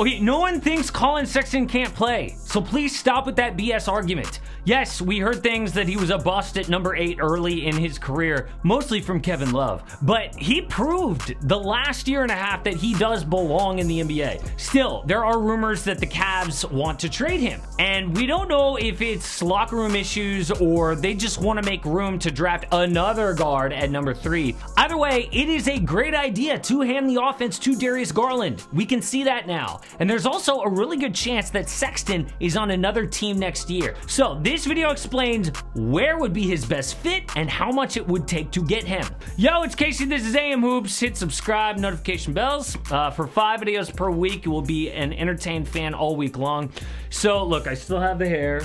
Okay, no one thinks Collin Sexton can't play, so please stop with that BS argument. Yes, we heard things that he was a bust at number 8 early in his career, mostly from Kevin Love, but he proved the last year and a half that he does belong in the NBA. Still, there are rumors that the Cavs want to trade him, and we don't know if it's locker room issues or they just want to make room to draft another guard at number 3. Either way, it is a great idea to hand the offense to Darius Garland. We can see that now, and there's also a really good chance that Sexton is on another team next year. So this video explains where would be his best fit and how much it would take to get him. Yo, it's Casey, this is AM Hoops. Hit subscribe, notification bells. For 5 videos per week, you will be an entertained fan all week long. So look, I still have the hair.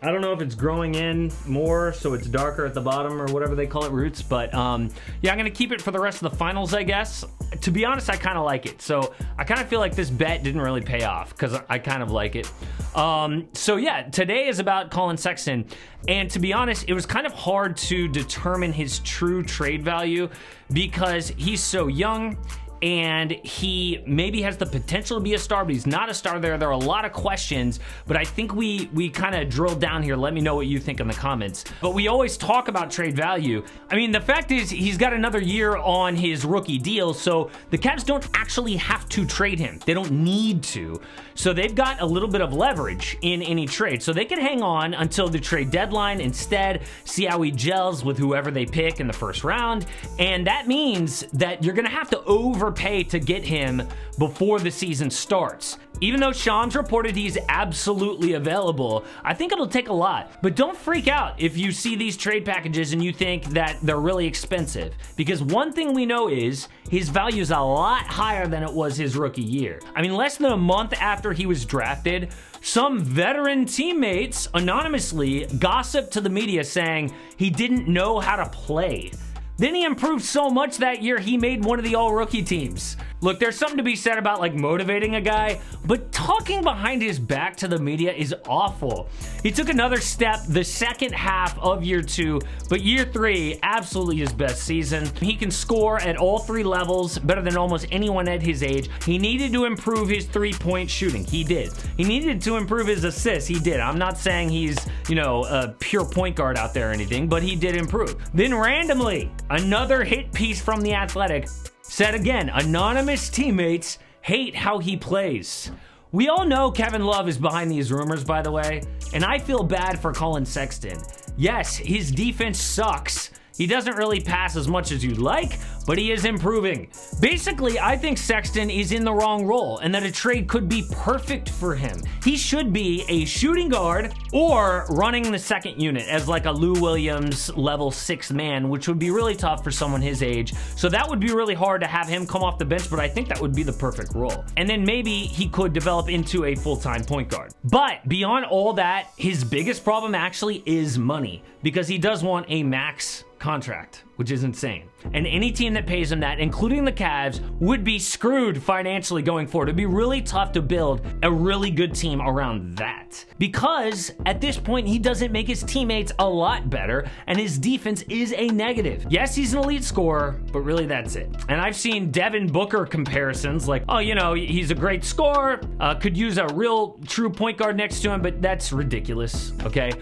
I don't know if it's growing in more, so it's darker at the bottom or whatever they call it, roots, but yeah, I'm gonna keep it for the rest of the finals, I guess. To be honest, I kind of like it. So I kind of feel like this bet didn't really pay off because I kind of like it. So yeah, today is about Collin Sexton, and to be honest, it was kind of hard to determine his true trade value because he's so young, and he maybe has the potential to be a star, but he's not a star there. There are a lot of questions, but I think we kind of drilled down here. Let me know what you think in the comments. But we always talk about trade value. I mean, the fact is he's got another year on his rookie deal, so the Cavs don't actually have to trade him. They don't need to. So they've got a little bit of leverage in any trade. So they can hang on until the trade deadline instead, see how he gels with whoever they pick in the first round. And that means that you're gonna have to overpay to get him before the season starts. Even though Shams reported he's absolutely available, I think it'll take a lot. But don't freak out if you see these trade packages and you think that they're really expensive, because one thing we know is his value is a lot higher than it was his rookie year. I mean, less than a month after he was drafted, some veteran teammates anonymously gossiped to the media saying he didn't know how to play. Then he improved so much that year he made one of the all-rookie teams. Look, there's something to be said about like motivating a guy, but talking behind his back to the media is awful. He took another step the second half of year 2, but year 3, absolutely his best season. He can score at all 3 levels, better than almost anyone at his age. He needed to improve his 3-point shooting. He did. He needed to improve his assists. He did. I'm not saying he's, you know, a pure point guard out there or anything, but he did improve. Then randomly, another hit piece from The Athletic said again, anonymous teammates hate how he plays. We all know Kevin Love is behind these rumors, by the way, and I feel bad for Collin Sexton. Yes, his defense sucks. He doesn't really pass as much as you'd like, but he is improving. Basically, I think Sexton is in the wrong role and that a trade could be perfect for him. He should be a shooting guard or running the second unit as like a Lou Williams level 6th man, which would be really tough for someone his age. So that would be really hard to have him come off the bench, but I think that would be the perfect role. And then maybe he could develop into a full-time point guard. But beyond all that, his biggest problem actually is money, because he does want a max contract, which is insane. And any team that pays him that, including the Cavs, would be screwed financially going forward. It'd be really tough to build a really good team around that, because at this point, he doesn't make his teammates a lot better, and his defense is a negative. Yes, he's an elite scorer, but really that's it. And I've seen Devin Booker comparisons like, oh, you know, he's a great scorer, could use a real true point guard next to him, but that's ridiculous, okay?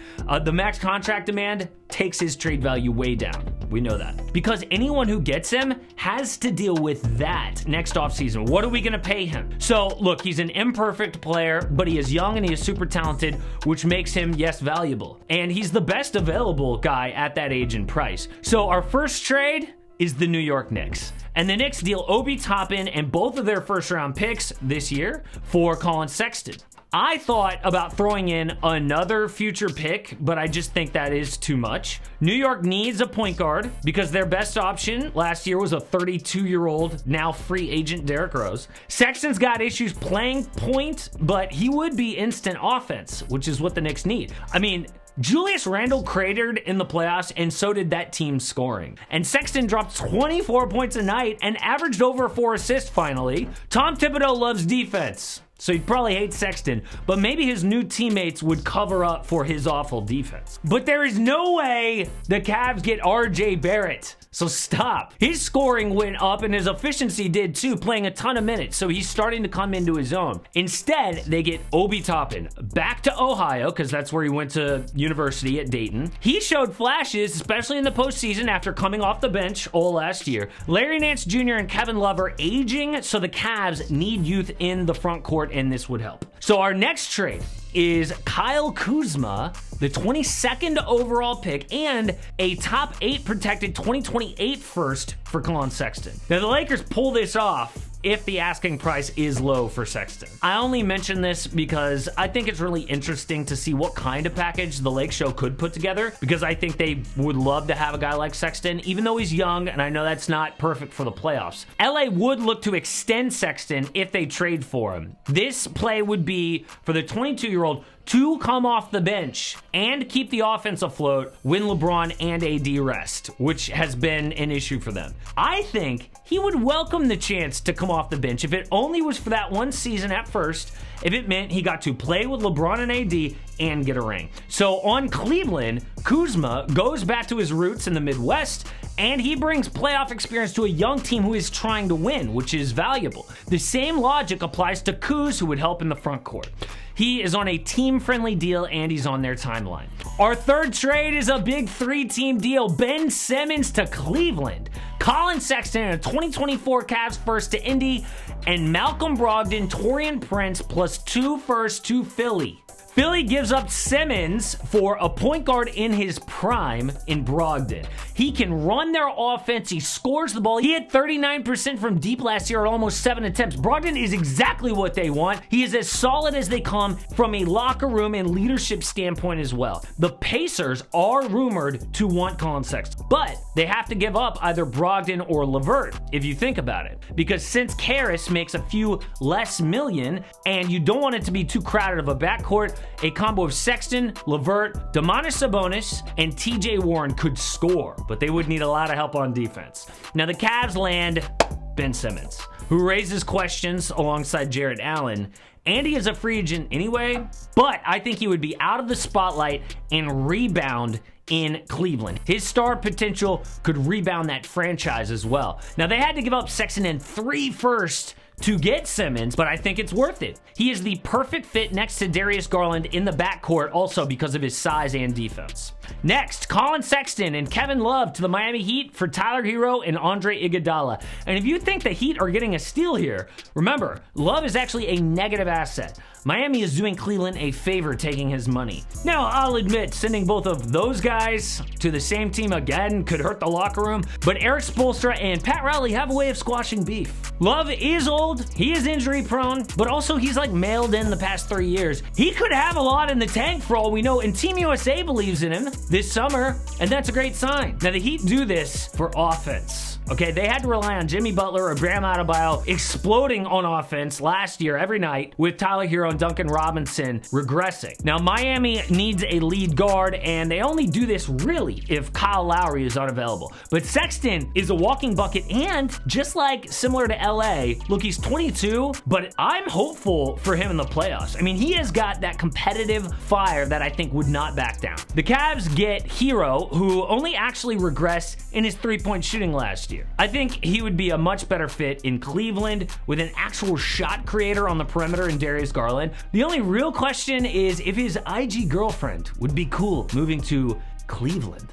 The max contract demand takes his trade value way down. We know that. Because anyone who gets him has to deal with that next offseason. What are we gonna pay him? So look, he's an imperfect player, but he is young and he is super talented, which makes him, yes, valuable. And he's the best available guy at that age and price. So our first trade is the New York Knicks. And the Knicks deal Obi Toppin and both of their first round picks this year for Collin Sexton. I thought about throwing in another future pick, but I just think that is too much. New York needs a point guard because their best option last year was a 32-year-old, now free agent Derrick Rose. Sexton's got issues playing point, but he would be instant offense, which is what the Knicks need. I mean, Julius Randle cratered in the playoffs, and so did that team's scoring. And Sexton dropped 24 points a night and averaged over 4 assists finally. Tom Thibodeau loves defense. so he'd probably hate Sexton, but maybe his new teammates would cover up for his awful defense. But there is no way the Cavs get RJ Barrett. So stop. His scoring went up and his efficiency did too, playing a ton of minutes, so he's starting to come into his own. Instead, they get Obi Toppin back to Ohio, because that's where he went to university at Dayton. He showed flashes, especially in the postseason after coming off the bench all last year. Larry Nance Jr. and Kevin Love are aging, so the Cavs need youth in the front court, and this would help. So our next trade is Kyle Kuzma, the 22nd overall pick, and a top 8 protected 2028 first for Collin Sexton. Now, the Lakers pull this off if the asking price is low for Sexton. I only mention this because I think it's really interesting to see what kind of package the Lake Show could put together, because I think they would love to have a guy like Sexton, even though he's young, and I know that's not perfect for the playoffs. LA would look to extend Sexton if they trade for him. This play would be for the 22-year-old to come off the bench and keep the offense afloat when LeBron and AD rest, which has been an issue for them. I think he would welcome the chance to come off the bench if it only was for that one season at first, if it meant he got to play with LeBron and AD and get a ring. So on Cleveland, Kuzma goes back to his roots in the Midwest, and he brings playoff experience to a young team who is trying to win, which is valuable. The same logic applies to Kuz, who would help in the front court. He is on a team-friendly deal, and he's on their timeline. Our third trade is a big 3-team deal. Ben Simmons to Cleveland, Collin Sexton and a 2024 Cavs first to Indy, and Malcolm Brogdon, Taurean Prince, plus 2 firsts to Philly. Philly gives up Simmons for a point guard in his prime in Brogdon. He can run their offense. He scores the ball. He hit 39% from deep last year at almost 7 attempts. Brogdon is exactly what they want. He is as solid as they come from a locker room and leadership standpoint as well. The Pacers are rumored to want Collin Sexton, but they have to give up either Brogdon or LeVert, if you think about it. Because since Karras makes a few less million, and you don't want it to be too crowded of a backcourt, a combo of Sexton, LeVert, Domantas Sabonis, and TJ Warren could score, but they would need a lot of help on defense. Now the Cavs land Ben Simmons, who raises questions alongside Jarrett Allen, and he is a free agent anyway, but I think he would be out of the spotlight and rebound in Cleveland. His star potential could rebound that franchise as well. Now they had to give up Sexton and 3 firsts to get Simmons, but I think it's worth it. He is the perfect fit next to Darius Garland in the backcourt, also because of his size and defense. Next, Collin Sexton and Kevin Love to the Miami Heat for Tyler Hero and Andre Iguodala. And if you think the Heat are getting a steal here, remember, Love is actually a negative asset. Miami is doing Cleveland a favor taking his money. Now, I'll admit, sending both of those guys to the same team again could hurt the locker room, but Eric Spoelstra and Pat Riley have a way of squashing beef. Love is old, he is injury prone, but also he's like mailed in the past 3 years. He could have a lot in the tank for all we know, and Team USA believes in him this summer, and that's a great sign. Now, the Heat do this for offense. Okay, they had to rely on Jimmy Butler or Bam Adebayo exploding on offense last year every night, with Tyler Hero and Duncan Robinson regressing. Now, Miami needs a lead guard, and they only do this really if Kyle Lowry is unavailable. But Sexton is a walking bucket, and just like similar to LA, look, he's 22, but I'm hopeful for him in the playoffs. I mean, he has got that competitive fire that I think would not back down. The Cavs get Hero, who only actually regressed in his three-point shooting last year. I think he would be a much better fit in Cleveland with an actual shot creator on the perimeter in Darius Garland. The only real question is if his IG girlfriend would be cool moving to Cleveland.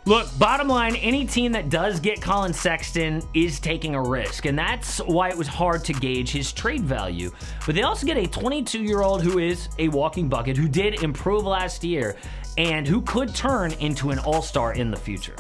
Look, bottom line, any team that does get Collin Sexton is taking a risk, and that's why it was hard to gauge his trade value. But they also get a 22-year-old who is a walking bucket, who did improve last year, and who could turn into an all-star in the future.